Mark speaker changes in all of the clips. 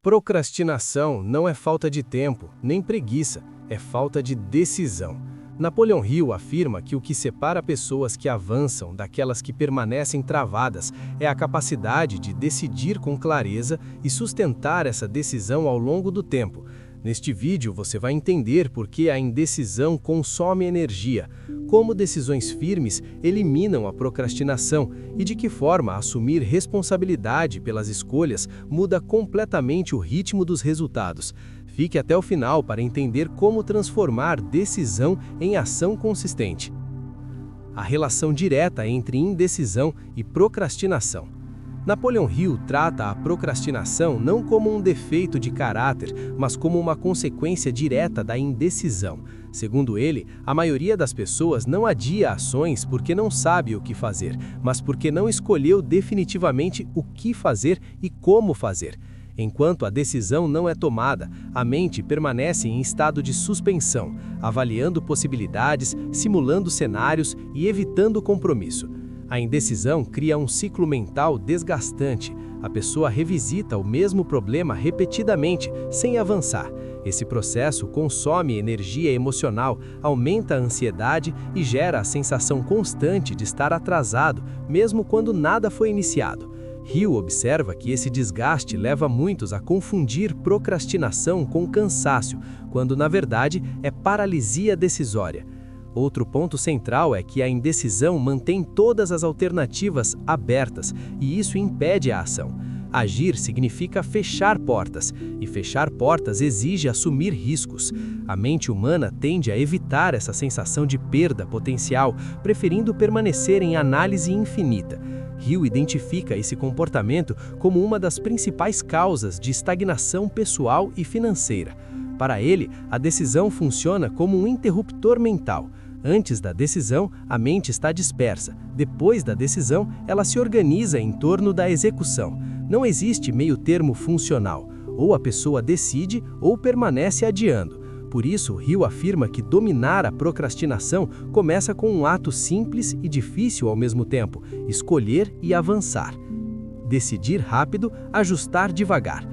Speaker 1: Procrastinação não é falta de tempo, nem preguiça, é falta de decisão. Napoleon Hill afirma que o que separa pessoas que avançam daquelas que permanecem travadas é a capacidade de decidir com clareza e sustentar essa decisão ao longo do tempo. Neste vídeo você vai entender por que a indecisão consome energia, como decisões firmes eliminam a procrastinação e de que forma assumir responsabilidade pelas escolhas muda completamente o ritmo dos resultados. Fique até o final para entender como transformar decisão em ação consistente. A relação direta entre indecisão e procrastinação. Napoleon Hill trata a procrastinação não como um defeito de caráter, mas como uma consequência direta da indecisão. Segundo ele, a maioria das pessoas não adia ações porque não sabe o que fazer, mas porque não escolheu definitivamente o que fazer e como fazer. Enquanto a decisão não é tomada, a mente permanece em estado de suspensão, avaliando possibilidades, simulando cenários e evitando compromisso. A indecisão cria um ciclo mental desgastante. A pessoa revisita o mesmo problema repetidamente, sem avançar. Esse processo consome energia emocional, aumenta a ansiedade e gera a sensação constante de estar atrasado, mesmo quando nada foi iniciado. Hill observa que esse desgaste leva muitos a confundir procrastinação com cansaço, quando na verdade é paralisia decisória. Outro ponto central é que a indecisão mantém todas as alternativas abertas e isso impede a ação. Agir significa fechar portas, e fechar portas exige assumir riscos. A mente humana tende a evitar essa sensação de perda potencial, preferindo permanecer em análise infinita. Hill identifica esse comportamento como uma das principais causas de estagnação pessoal e financeira. Para ele, a decisão funciona como um interruptor mental. Antes da decisão, a mente está dispersa. Depois da decisão, ela se organiza em torno da execução. Não existe meio-termo funcional. Ou a pessoa decide ou permanece adiando. Por isso, Hill afirma que dominar a procrastinação começa com um ato simples e difícil ao mesmo tempo: escolher e avançar. Decidir rápido, ajustar devagar.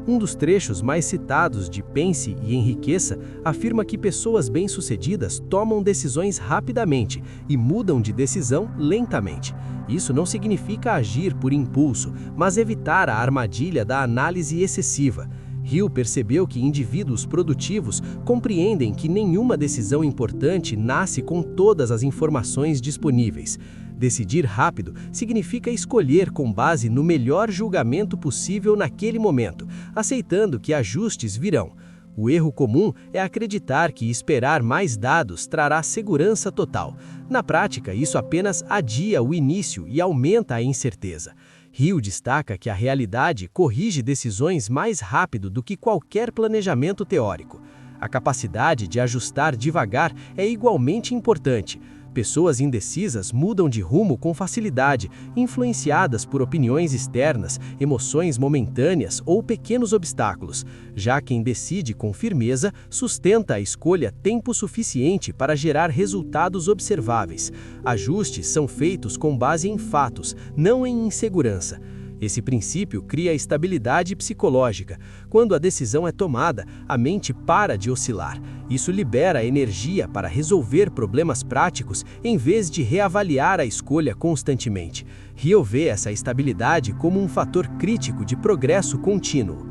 Speaker 1: Um dos trechos mais citados de Pense e Enriqueça afirma que pessoas bem-sucedidas tomam decisões rapidamente e mudam de decisão lentamente. Isso não significa agir por impulso, mas evitar a armadilha da análise excessiva. Hill percebeu que indivíduos produtivos compreendem que nenhuma decisão importante nasce com todas as informações disponíveis. Decidir rápido significa escolher com base no melhor julgamento possível naquele momento, aceitando que ajustes virão. O erro comum é acreditar que esperar mais dados trará segurança total. Na prática, isso apenas adia o início e aumenta a incerteza. Hill destaca que a realidade corrige decisões mais rápido do que qualquer planejamento teórico. A capacidade de ajustar devagar é igualmente importante. Pessoas indecisas mudam de rumo com facilidade, influenciadas por opiniões externas, emoções momentâneas ou pequenos obstáculos. Já quem decide com firmeza, sustenta a escolha tempo suficiente para gerar resultados observáveis. Ajustes são feitos com base em fatos, não em insegurança. Esse princípio cria estabilidade psicológica. Quando a decisão é tomada, a mente para de oscilar. Isso libera energia para resolver problemas práticos em vez de reavaliar a escolha constantemente. Hill vê essa estabilidade como um fator crítico de progresso contínuo.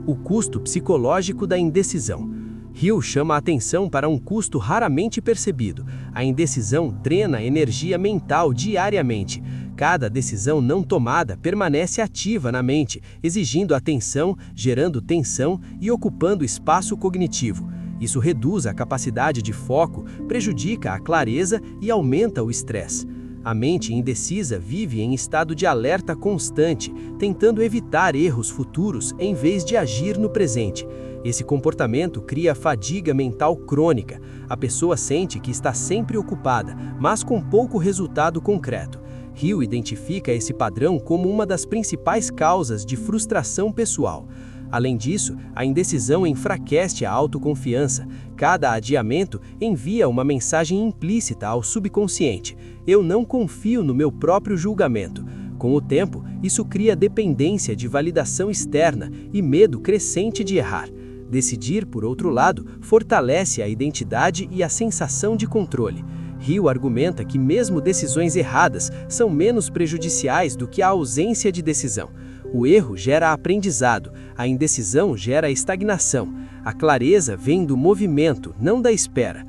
Speaker 1: O custo psicológico da indecisão. Hill chama a atenção para um custo raramente percebido. A indecisão drena energia mental diariamente. Cada decisão não tomada permanece ativa na mente, exigindo atenção, gerando tensão e ocupando espaço cognitivo. Isso reduz a capacidade de foco, prejudica a clareza e aumenta o estresse. A mente indecisa vive em estado de alerta constante, tentando evitar erros futuros em vez de agir no presente. Esse comportamento cria fadiga mental crônica. A pessoa sente que está sempre ocupada, mas com pouco resultado concreto. Hill identifica esse padrão como uma das principais causas de frustração pessoal. Além disso, a indecisão enfraquece a autoconfiança. Cada adiamento envia uma mensagem implícita ao subconsciente: eu não confio no meu próprio julgamento.
Speaker 2: Com o tempo, isso cria dependência de validação externa e medo crescente de errar. Decidir, por outro lado, fortalece a identidade e a sensação de controle. Hill argumenta que mesmo decisões erradas são menos prejudiciais do que a ausência de decisão. O erro gera aprendizado, a indecisão gera estagnação. A clareza vem do movimento, não da espera.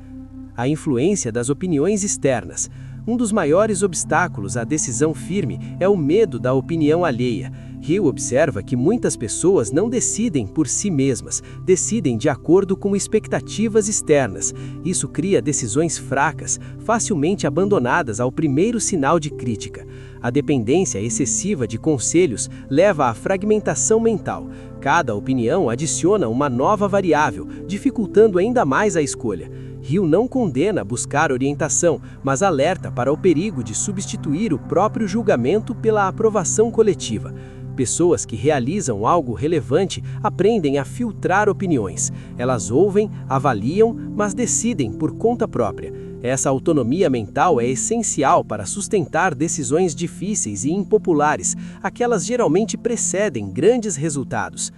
Speaker 2: A influência das opiniões externas. Um dos maiores obstáculos à decisão firme é o medo da opinião alheia. Hill observa que muitas pessoas não decidem por si mesmas, decidem de acordo com expectativas externas. Isso cria decisões fracas, facilmente abandonadas ao primeiro sinal de crítica. A dependência excessiva de conselhos leva à fragmentação mental. Cada opinião adiciona uma nova variável, dificultando ainda mais a escolha. Hill não condena buscar orientação, mas alerta para o perigo de substituir o próprio julgamento pela aprovação coletiva. Pessoas que realizam algo relevante aprendem a filtrar opiniões. Elas ouvem, avaliam, mas decidem por conta própria. Essa autonomia mental é essencial para sustentar decisões difíceis e impopulares, aquelas geralmente precedem grandes resultados.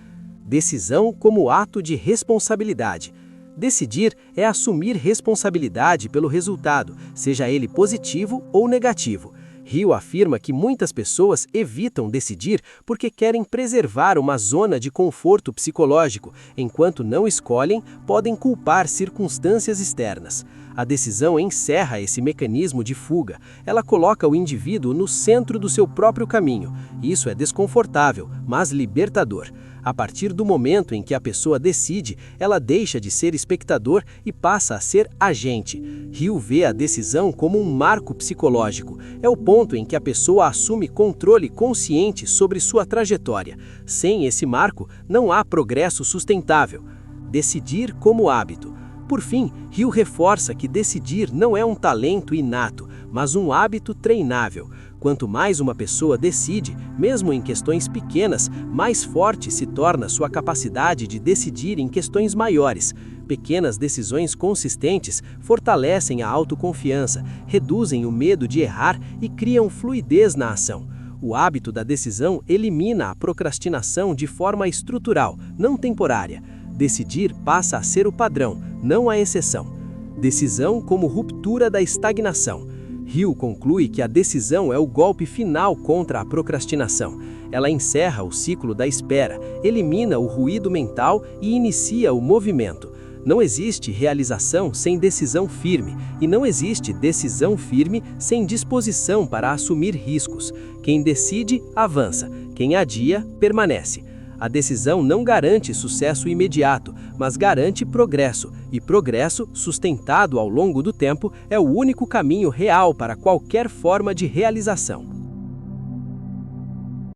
Speaker 2: Decisão como ato de responsabilidade. Decidir é assumir responsabilidade pelo resultado, seja ele positivo ou negativo. Hill afirma que muitas pessoas evitam decidir porque querem preservar uma zona de conforto psicológico, enquanto não escolhem, podem culpar circunstâncias externas. A decisão encerra esse mecanismo de fuga. Ela coloca o indivíduo no centro do seu próprio caminho. Isso é desconfortável, mas libertador. A partir do momento em que a pessoa decide, ela deixa de ser espectador e passa a ser agente. Hill vê a decisão como um marco psicológico. É o ponto em que a pessoa assume controle consciente sobre sua trajetória. Sem esse marco, não há progresso sustentável. Decidir como hábito. Por fim, Hill reforça que decidir não é um talento inato, mas um hábito treinável. Quanto mais uma pessoa decide, mesmo em questões pequenas, mais forte se torna sua capacidade de decidir em questões maiores. Pequenas decisões consistentes fortalecem a autoconfiança, reduzem o medo de errar e criam fluidez na ação. O hábito da decisão elimina a procrastinação de forma estrutural, não temporária. Decidir passa a ser o padrão, não a exceção. Decisão como ruptura da estagnação. Hill conclui que a decisão é o golpe final contra a procrastinação. Ela encerra o ciclo da espera, elimina o ruído mental e inicia o movimento. Não existe realização sem decisão firme, e não existe decisão firme sem disposição para assumir riscos. Quem decide, avança. Quem adia, permanece. A decisão não garante sucesso imediato, mas garante progresso, e progresso, sustentado ao longo do tempo, é o único caminho real para qualquer forma de realização.